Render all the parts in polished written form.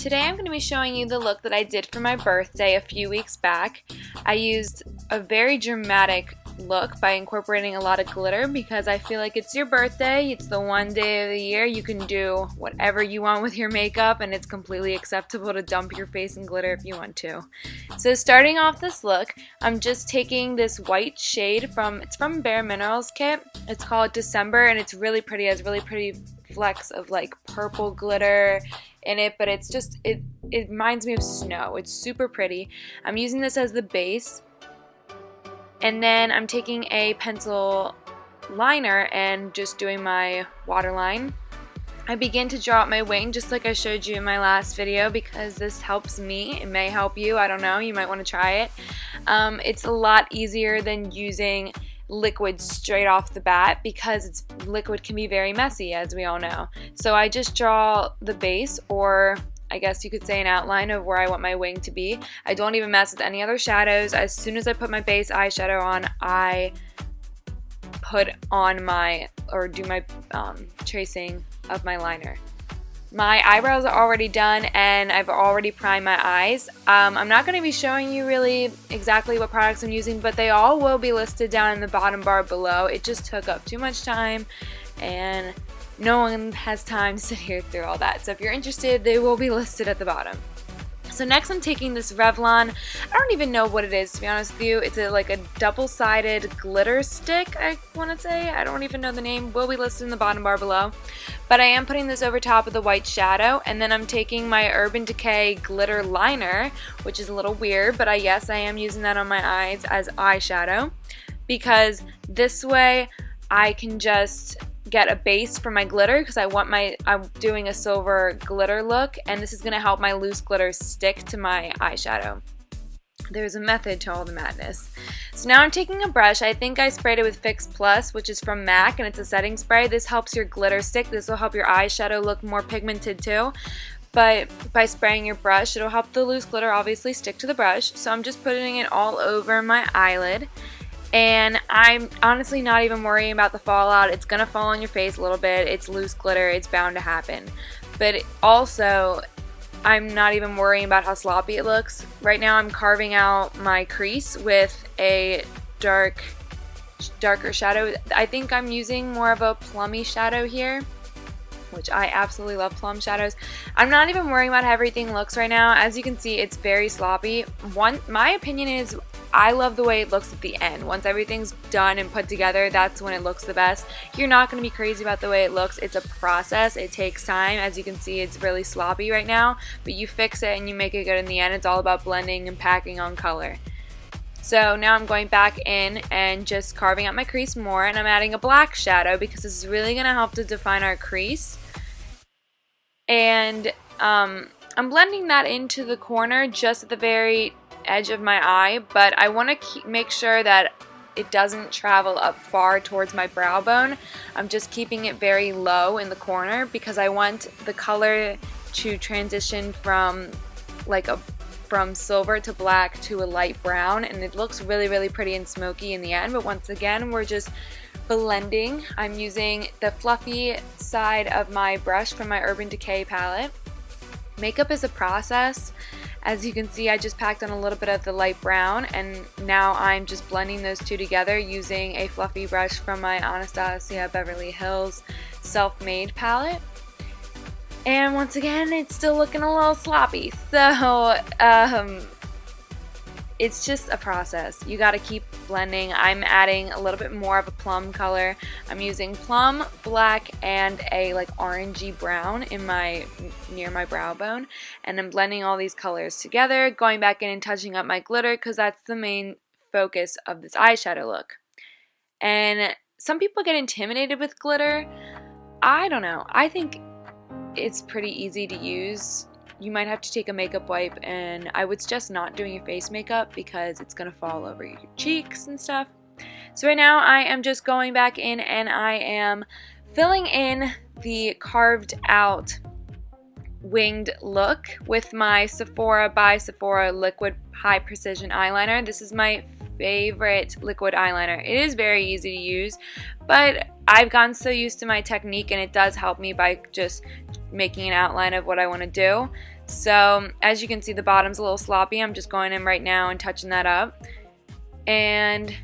Today I'm going to be showing you the look that I did for my birthday a few weeks back. I used a very dramatic look by incorporating a lot of glitter because I feel like it's your birthday, it's the one day of the year you can do whatever you want with your makeup, and it's completely acceptable to dump your face in glitter if you want to. So starting off this look, I'm just taking this white shade it's from Bareminerals kit. It's called December and it's really pretty. It has really pretty flecks of like purple glitter in it, but it's just, it reminds me of snow. It's super pretty. I'm using this as the base, and then I'm taking a pencil liner and just doing my waterline. I begin to draw out my wing just like I showed you in my last video because this helps me. It may help you, I don't know, you might want to try it. It's a lot easier than using liquid straight off the bat because liquid can be very messy, as we all know. So I just draw the base, or I guess you could say an outline of where I want my wing to be. I don't even mess with any other shadows. As soon as I put my base eyeshadow on, I put on do my tracing of my liner. My eyebrows are already done and I've already primed my eyes. I'm not going to be showing you really exactly what products I'm using, but they all will be listed down in the bottom bar below. It just took up too much time and no one has time to sit here through all that. So if you're interested, they will be listed at the bottom. So next I'm taking this Revlon. I don't even know what it is, to be honest with you. It's like a double-sided glitter stick, I want to say. I don't even know the name. Will be listed in the bottom bar below. But I am putting this over top of the white shadow, and then I'm taking my Urban Decay glitter liner, which is a little weird, but yes, I am using that on my eyes as eyeshadow because this way I can just get a base for my glitter because I'm doing a silver glitter look, and this is going to help my loose glitter stick to my eyeshadow. There's a method to all the madness. So now I'm taking a brush. I think I sprayed it with Fix Plus, which is from MAC, and it's a setting spray. This helps your glitter stick. This will help your eyeshadow look more pigmented too. But by spraying your brush, it'll help the loose glitter obviously stick to the brush. So I'm just putting it all over my eyelid. And I'm honestly not even worrying about the fallout. It's gonna fall on your face a little bit. It's loose glitter. It's bound to happen. But also, I'm not even worrying about how sloppy it looks. Right now I'm carving out my crease with a darker shadow. I think I'm using more of a plummy shadow here, which I absolutely love plum shadows. I'm not even worrying about how everything looks right now. As you can see, it's very sloppy. My opinion is I love the way it looks at the end. Once everything's done and put together, that's when it looks the best. You're not going to be crazy about the way it looks. It's a process. It takes time. As you can see, it's really sloppy right now, but you fix it and you make it good in the end. It's all about blending and packing on color. So now I'm going back in and just carving out my crease more, and I'm adding a black shadow because this is really going to help to define our crease. And I'm blending that into the corner just at the very edge of my eye, but I want to make sure that it doesn't travel up far towards my brow bone. I'm just keeping it very low in the corner because I want the color to transition from silver to black to a light brown, and it looks really, really pretty and smoky in the end. But once again, we're just blending. I'm using the fluffy side of my brush from my Urban Decay palette. Makeup is a process. As you can see, I just packed on a little bit of the light brown, and now I'm just blending those two together using a fluffy brush from my Anastasia Beverly Hills Self-Made palette. And once again, it's still looking a little sloppy, so it's just a process. You gotta keep blending. I'm adding a little bit more of a plum color. I'm using plum, black, and a orangey brown near my brow bone. And I'm blending all these colors together, going back in and touching up my glitter because that's the main focus of this eyeshadow look. And some people get intimidated with glitter. I don't know. I think it's pretty easy to use. You might have to take a makeup wipe, and I would suggest not doing your face makeup because it's going to fall over your cheeks and stuff. So right now I am just going back in and I am filling in the carved out winged look with my Sephora by Sephora liquid high precision eyeliner. This is my favorite liquid eyeliner. It is very easy to use, but I've gotten so used to my technique, and it does help me by just making an outline of what I want to do. So as you can see, the bottom's a little sloppy. I'm just going in right now and touching that up. And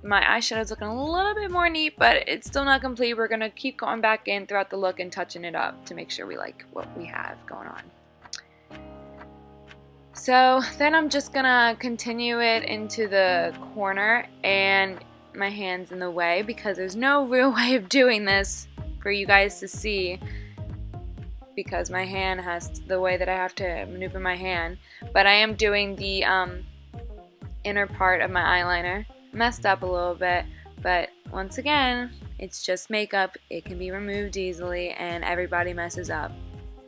my eyeshadow's looking a little bit more neat, but it's still not complete. We're going to keep going back in throughout the look and touching it up to make sure we like what we have going on. So then I'm just going to continue it into the corner, and my hand's in the way because there's no real way of doing this for you guys to see, because my hand has the way that I have to maneuver my hand. But I am doing the inner part of my eyeliner. Messed up a little bit, but once again, it's just makeup. It can be removed easily, and everybody messes up.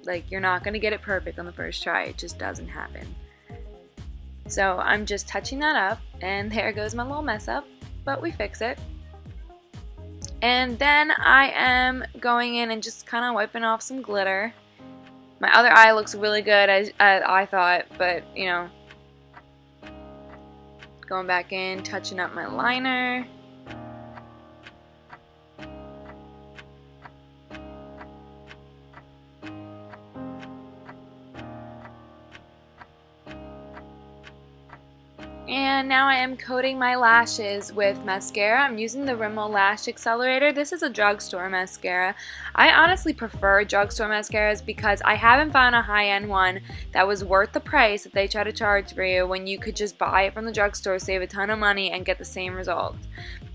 Like, you're not going to get it perfect on the first try. It just doesn't happen. So I'm just touching that up, and there goes my little mess up, but we fix it. And then I am going in and just kind of wiping off some glitter. My other eye looks really good, as I thought, but you know, going back in, touching up my liner. And now I am coating my lashes with mascara. I'm using the Rimmel Lash Accelerator. This is a drugstore mascara. I honestly prefer drugstore mascaras because I haven't found a high-end one that was worth the price that they try to charge for you when you could just buy it from the drugstore, save a ton of money, and get the same results.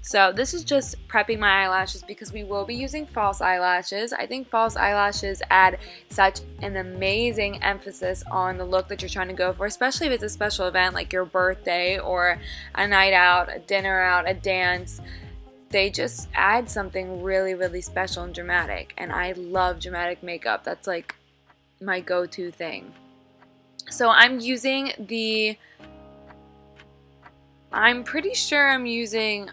So this is just prepping my eyelashes because we will be using false eyelashes. I think false eyelashes add such an amazing emphasis on the look that you're trying to go for, especially if it's a special event like your birthday or a night out, a dinner out, a dance. They just add something really, really special and dramatic, and I love dramatic makeup. That's like my go-to thing. So I'm using I'm pretty sure I'm using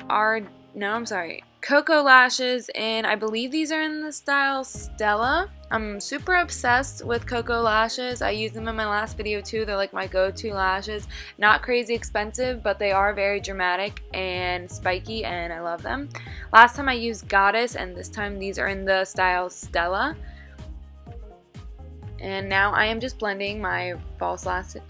KOKO lashes, and I believe these are in the style Stella. I'm super obsessed with KOKO lashes. I used them in my last video too. They're like my go-to lashes. Not crazy expensive, but they are very dramatic and spiky, and I love them. Last time I used Goddess, and this time these are in the style Stella. And now I am just blending my false lashes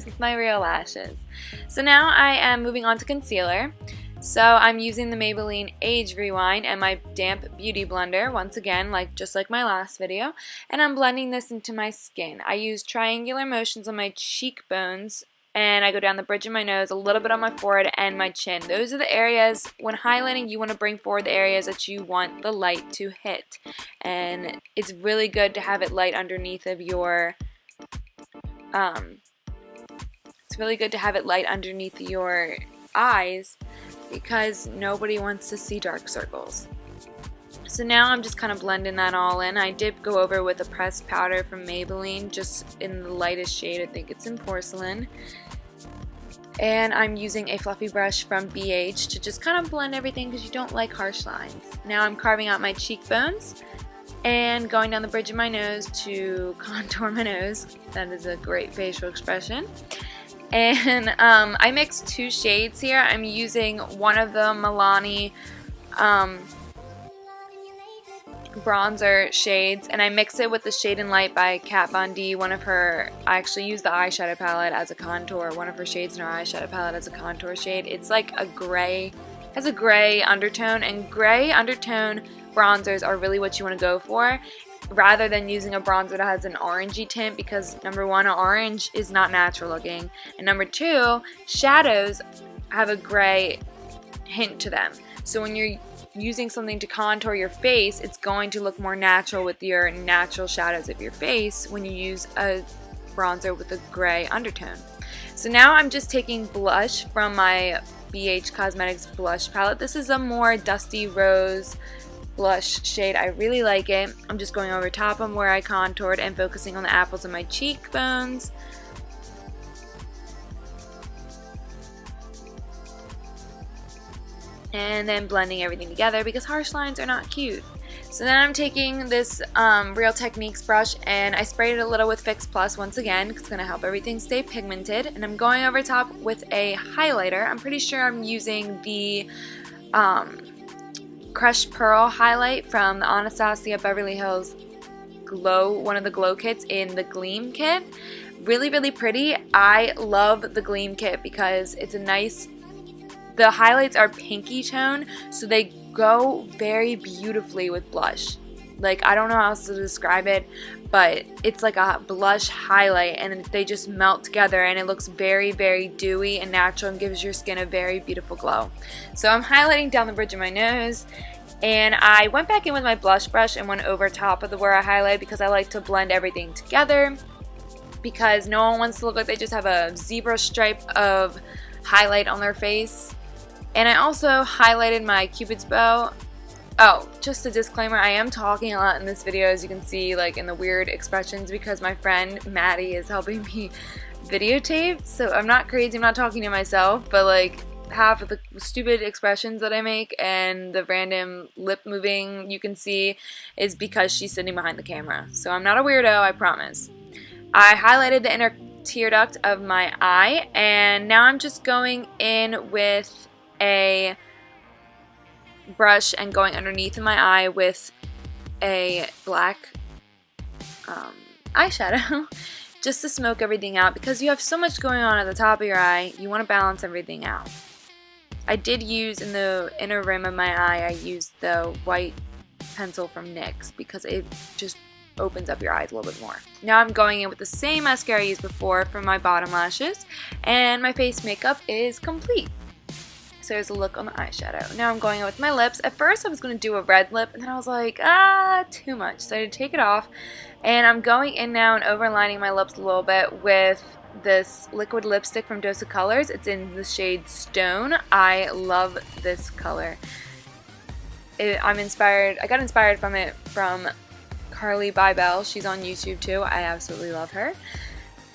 with my real lashes. So now I am moving on to concealer. So I'm using the Maybelline Age Rewind and my damp beauty blender, once again, just like my last video, and I'm blending this into my skin. I use triangular motions on my cheekbones, and I go down the bridge of my nose, a little bit on my forehead and my chin. Those are the areas, when highlighting, you want to bring forward the areas that you want the light to hit. And it's really good to have it light underneath of your, eyes, because nobody wants to see dark circles. So now I'm just kind of blending that all in. I did go over with a pressed powder from Maybelline, just in the lightest shade. I think it's in Porcelain. And I'm using a fluffy brush from BH to just kind of blend everything because you don't like harsh lines. Now I'm carving out my cheekbones and going down the bridge of my nose to contour my nose. That is a great facial expression. And I mixed two shades here. I'm using one of the Milani bronzer shades, and I mix it with the Shade and Light by Kat Von D. I actually use the eyeshadow palette as a contour, one of her shades in her eyeshadow palette as a contour shade. It's like a gray, has a gray undertone, and gray undertone bronzers are really what you want to go for, rather than using a bronzer that has an orangey tint, because number one, orange is not natural looking, and number two, shadows have a gray hint to them. So when you're using something to contour your face, it's going to look more natural with your natural shadows of your face when you use a bronzer with a gray undertone. So now I'm just taking blush from my BH Cosmetics blush palette. This is a more dusty rose blush shade. I really like it. I'm just going over top of where I contoured and focusing on the apples of my cheekbones. And then blending everything together because harsh lines are not cute. So then I'm taking this Real Techniques brush and I sprayed it a little with Fix Plus once again because it's going to help everything stay pigmented. And I'm going over top with a highlighter. I'm pretty sure I'm using the Crushed Pearl highlight from the Anastasia Beverly Hills Glow, one of the glow kits in the Gleam kit. Really, really pretty. I love the Gleam kit because it's a nice, the highlights are pinky tone, so they go very beautifully with blush. Like, I don't know how else to describe it, but it's like a blush highlight, and they just melt together, and it looks very, very dewy and natural and gives your skin a very beautiful glow. So I'm highlighting down the bridge of my nose, and I went back in with my blush brush and went over top of where I highlight because I like to blend everything together, because no one wants to look like they just have a zebra stripe of highlight on their face. And I also highlighted my Cupid's bow. Oh, just a disclaimer, I am talking a lot in this video, as you can see, like in the weird expressions, because my friend Maddie is helping me videotape. So I'm not crazy, I'm not talking to myself, but like half of the stupid expressions that I make and the random lip moving you can see is because she's sitting behind the camera. So I'm not a weirdo, I promise. I highlighted the inner tear duct of my eye, and now I'm just going in with a brush and going underneath in my eye with a black eyeshadow just to smoke everything out, because you have so much going on at the top of your eye, you want to balance everything out. I did use in the inner rim of my eye, I used the white pencil from NYX because it just opens up your eyes a little bit more. Now I'm going in with the same mascara I used before for my bottom lashes, and my face makeup is complete. So there's a look on the eyeshadow. Now I'm going in with my lips. At first I was going to do a red lip, and then I was like, too much. So I had to take it off, and I'm going in now and overlining my lips a little bit with this liquid lipstick from Dose of Colors. It's in the shade Stone. I love this color. I got inspired from it from Carli Bybel. She's on YouTube too. I absolutely love her.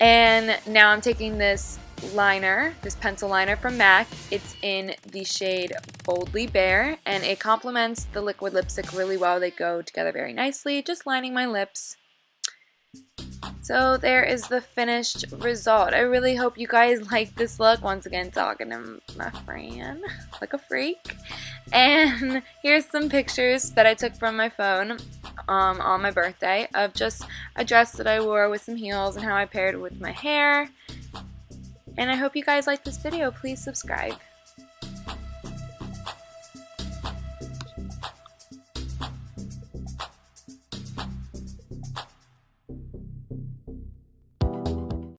And now I'm taking this liner, this pencil liner from MAC. It's in the shade Boldly Bare, and it complements the liquid lipstick really well. They go together very nicely. Just lining my lips. So there is the finished result. I really hope you guys like this look. Once again, talking to my friend like a freak. And here's some pictures that I took from my phone on my birthday of just a dress that I wore with some heels and how I paired it with my hair. And I hope you guys like this video. Please subscribe.